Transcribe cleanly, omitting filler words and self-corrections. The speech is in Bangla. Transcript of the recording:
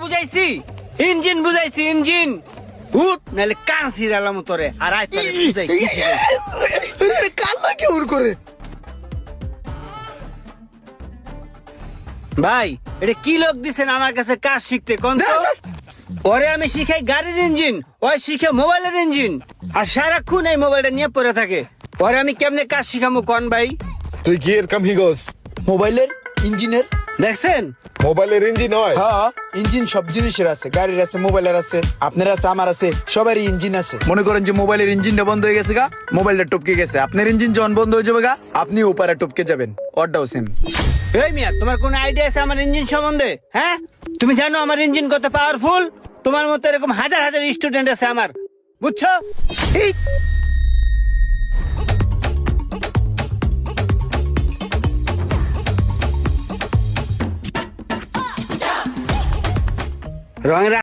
বুঝাইছি ইঞ্জিন উঠ নাহলে কান ছিড়ালাম তোরে আর আয় তোরে বুঝাই কি শিখাইছি। কাল না কেমন করে? ভাই এটা কি লোক দিছেন আমার কাছে কাজ শিখতে কোন তো? ওরে আমি শিখাই গাড়ির ইঞ্জিন, ওই শিখে মোবাইলের ইঞ্জিন, আর সারাক্ষণ এই মোবাইলটা নিয়ে পড়ে থাকে। ওরে আমি কেমনে কাজ শিখামু কোন ভাই? তুই কি এরকম হিগস? মোবাইলের ইঞ্জিনের? দেখছেন মোবাইলের ইঞ্জিন হয়? হ্যাঁ, ইঞ্জিন সব জিনিসের আছে, গাড়ির আছে, মোবাইলের আছে, আপনার আছে, আমার আছে, সবারই ইঞ্জিন আছে। মনে করেন যে মোবাইলের ইঞ্জিনটা বন্ধ হয়ে গেছে গা, মোবাইলটা টপকে গেছে, আপনার ইঞ্জিন যখন বন্ধ হয়ে যাবে গা, আপনি ওপারে টপকে যাবেন। ওটাও সেম। এই মিয়া তোমার কোন আইডিয়া আছে আমার ইঞ্জিন সম্বন্ধে? হ্যাঁ, তুমি জানো আমার ইঞ্জিন কত পাওয়ারফুল? তোমার মতো এরকম হাজার হাজার স্টুডেন্ট আছে আমার, বুঝছো? এই রঙের